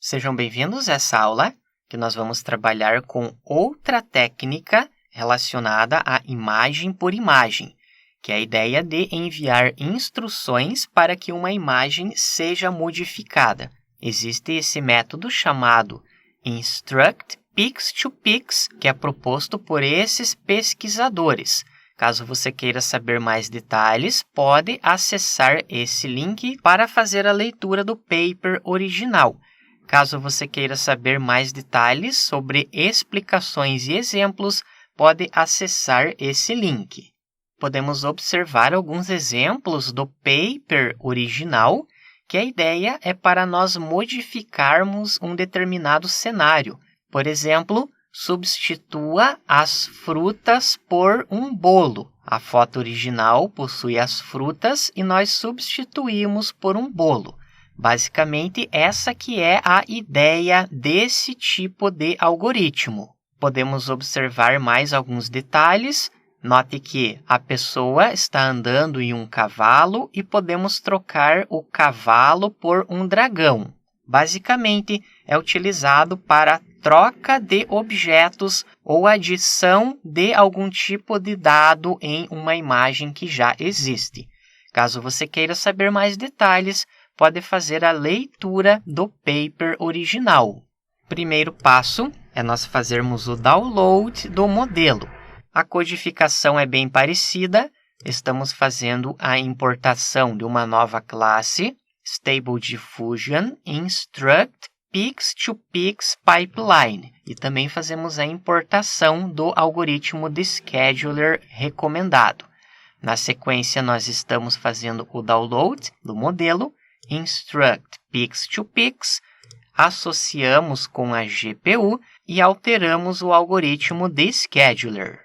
Sejam bem-vindos a essa aula, que nós vamos trabalhar com outra técnica relacionada à imagem por imagem, que é a ideia de enviar instruções para que uma imagem seja modificada. Existe esse método chamado Instruct Pix-to-Pix, que é proposto por esses pesquisadores. Caso você queira saber mais detalhes, pode acessar esse link para fazer a leitura do paper original. Caso você queira saber mais detalhes sobre explicações e exemplos, pode acessar esse link. Podemos observar alguns exemplos do paper original, que a ideia é para nós modificarmos um determinado cenário. Por exemplo, substitua as frutas por um bolo. A foto original possui as frutas e nós substituímos por um bolo. Basicamente, essa que é a ideia desse tipo de algoritmo. Podemos observar mais alguns detalhes. Note que a pessoa está andando em um cavalo e podemos trocar o cavalo por um dragão. Basicamente, é utilizado para troca de objetos ou adição de algum tipo de dado em uma imagem que já existe. Caso você queira saber mais detalhes, pode fazer a leitura do paper original. Primeiro passo é nós fazermos o download do modelo. A codificação é bem parecida. Estamos fazendo a importação de uma nova classe, Stable Diffusion Instruct Pix-to-Pix Pipeline. E também fazemos a importação do algoritmo de scheduler recomendado. Na sequência, nós estamos fazendo o download do modelo, Instruct Pix-to-Pix, associamos com a GPU e alteramos o algoritmo de scheduler.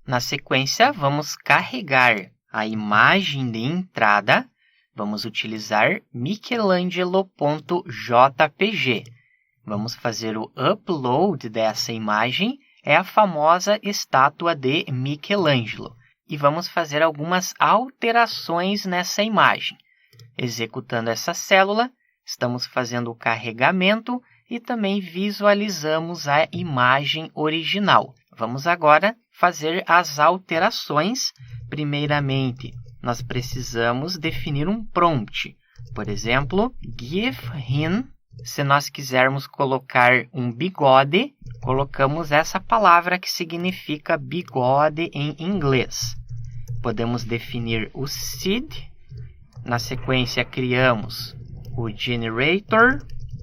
Na sequência, vamos carregar a imagem de entrada. Vamos utilizar Michelangelo.jpg. Vamos fazer o upload dessa imagem. É a famosa estátua de Michelangelo. E vamos fazer algumas alterações nessa imagem. Executando essa célula, estamos fazendo o carregamento e também visualizamos a imagem original. Vamos agora fazer as alterações. Primeiramente, nós precisamos definir um prompt. Por exemplo, give him. Se nós quisermos colocar um bigode, colocamos essa palavra que significa bigode em inglês. Podemos definir o seed. Na sequência, criamos o generator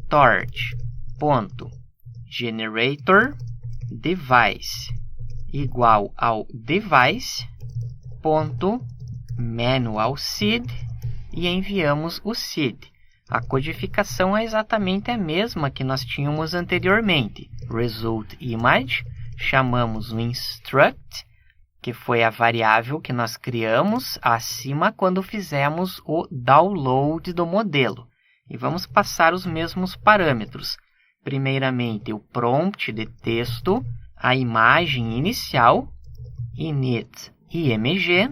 torch.generator device igual ao device.manual seed e enviamos o seed. A codificação é exatamente a mesma que nós tínhamos anteriormente. Result image, chamamos o instruct, que foi a variável que nós criamos acima quando fizemos o download do modelo. E vamos passar os mesmos parâmetros. Primeiramente, o prompt de texto, a imagem inicial, init.img.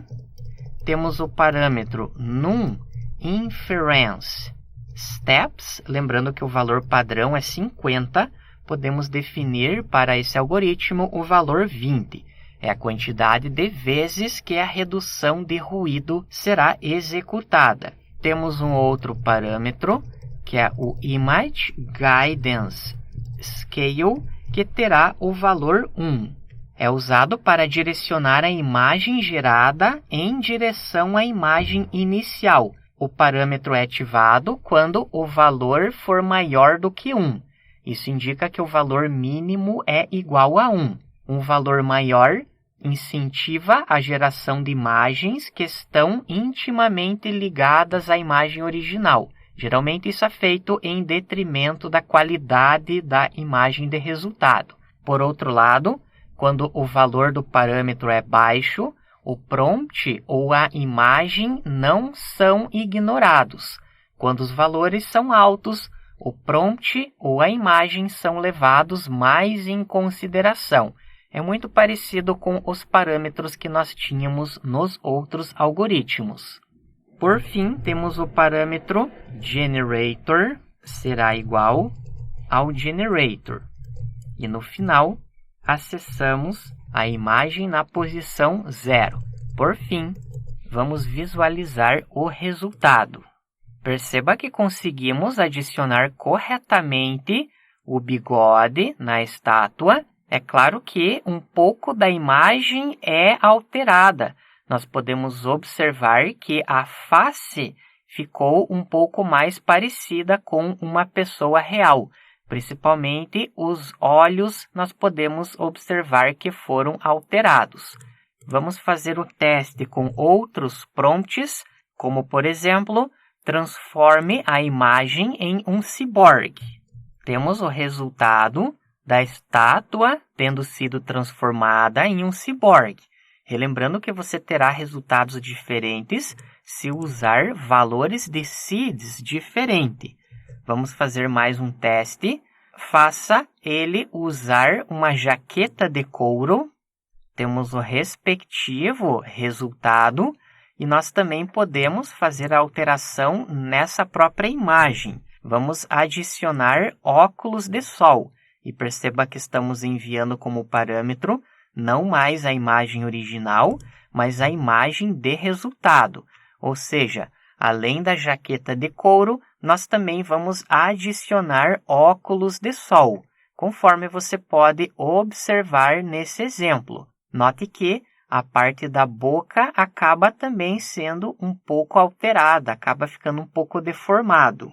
Temos o parâmetro num inference steps, lembrando que o valor padrão é 50. Podemos definir para esse algoritmo o valor 20. É a quantidade de vezes que a redução de ruído será executada. Temos um outro parâmetro, que é o Image Guidance Scale, que terá o valor 1. É usado para direcionar a imagem gerada em direção à imagem inicial. O parâmetro é ativado quando o valor for maior do que 1. Isso indica que o valor mínimo é igual a 1. Um valor maior incentiva a geração de imagens que estão intimamente ligadas à imagem original. Geralmente isso é feito em detrimento da qualidade da imagem de resultado. Por outro lado, quando o valor do parâmetro é baixo, o prompt ou a imagem não são ignorados. Quando os valores são altos, o prompt ou a imagem são levados mais em consideração. É muito parecido com os parâmetros que nós tínhamos nos outros algoritmos. Por fim, temos o parâmetro generator, será igual ao generator. E no final, acessamos a imagem na posição 0. Por fim, vamos visualizar o resultado. Perceba que conseguimos adicionar corretamente o bigode na estátua. É claro que um pouco da imagem é alterada. Nós podemos observar que a face ficou um pouco mais parecida com uma pessoa real. Principalmente os olhos nós podemos observar que foram alterados. Vamos fazer o teste com outros prompts, como por exemplo, transforme a imagem em um ciborgue. Temos o resultado da estátua tendo sido transformada em um ciborgue. Relembrando que você terá resultados diferentes se usar valores de seeds diferentes. Vamos fazer mais um teste. Faça ele usar uma jaqueta de couro. Temos o respectivo resultado. E nós também podemos fazer a alteração nessa própria imagem. Vamos adicionar óculos de sol. E perceba que estamos enviando como parâmetro não mais a imagem original, mas a imagem de resultado. Ou seja, além da jaqueta de couro, nós também vamos adicionar óculos de sol, conforme você pode observar nesse exemplo. Note que a parte da boca acaba também sendo um pouco alterada, acaba ficando um pouco deformado.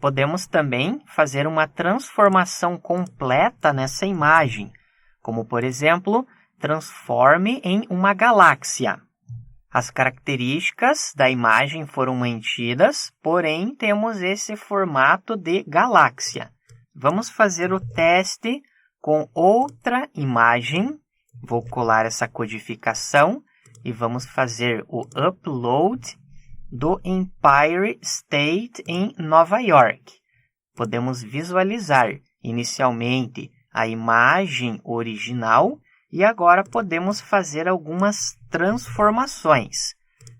Podemos também fazer uma transformação completa nessa imagem, como por exemplo, transforme em uma galáxia. As características da imagem foram mantidas, porém temos esse formato de galáxia. Vamos fazer o teste com outra imagem. Vou colar essa codificação e vamos fazer o upload do Empire State em Nova York. Podemos visualizar inicialmente a imagem original e agora podemos fazer algumas transformações.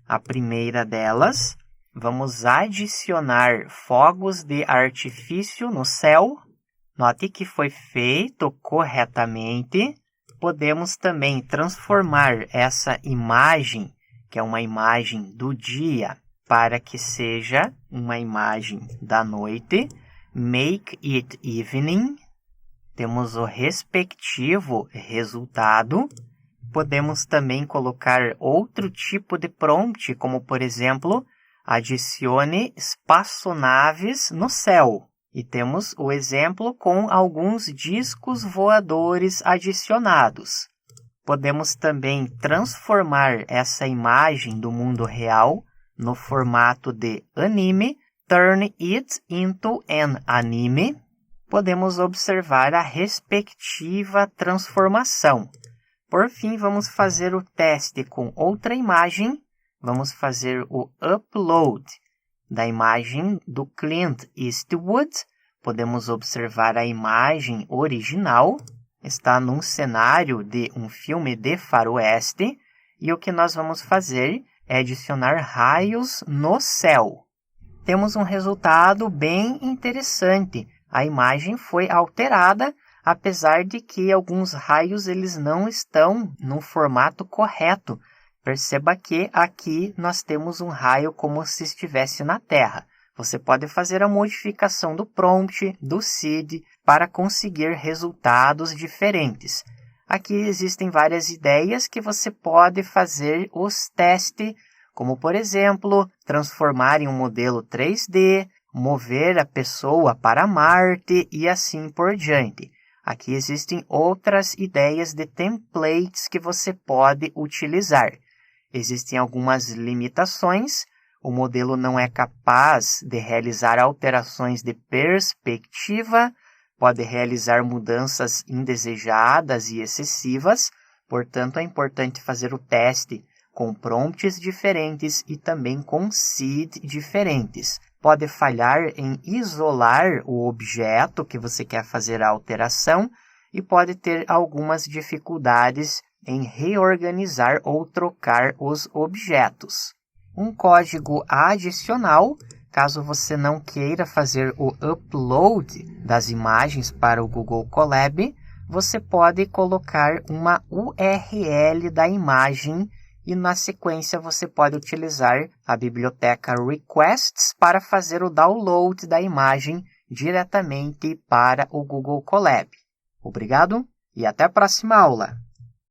A primeira delas, vamos adicionar fogos de artifício no céu. Note que foi feito corretamente. Podemos também transformar essa imagem, que é uma imagem do dia, para que seja uma imagem da noite. Make it evening. Temos o respectivo resultado. Podemos também colocar outro tipo de prompt, como por exemplo, adicione espaçonaves no céu. E temos o exemplo com alguns discos voadores adicionados. Podemos também transformar essa imagem do mundo real no formato de anime, turn it into an anime. Podemos observar a respectiva transformação. Por fim, vamos fazer o teste com outra imagem. Vamos fazer o upload da imagem do Clint Eastwood. Podemos observar a imagem original. Está num cenário de um filme de faroeste. E o que nós vamos fazer é adicionar raios no céu. Temos um resultado bem interessante. A imagem foi alterada, apesar de que alguns raios eles não estão no formato correto. Perceba que aqui nós temos um raio como se estivesse na Terra. Você pode fazer a modificação do prompt, do seed, para conseguir resultados diferentes. Aqui existem várias ideias que você pode fazer os testes, como por exemplo, transformar em um modelo 3D, mover a pessoa para Marte e assim por diante. Aqui existem outras ideias de templates que você pode utilizar. Existem algumas limitações. O modelo não é capaz de realizar alterações de perspectiva, pode realizar mudanças indesejadas e excessivas. Portanto, é importante fazer o teste com prompts diferentes e também com seed diferentes. Pode falhar em isolar o objeto que você quer fazer a alteração e pode ter algumas dificuldades em reorganizar ou trocar os objetos. Um código adicional caso você não queira fazer o upload das imagens para o Google Colab, você pode colocar uma URL da imagem e, na sequência, você pode utilizar a biblioteca Requests para fazer o download da imagem diretamente para o Google Colab. Obrigado e até a próxima aula!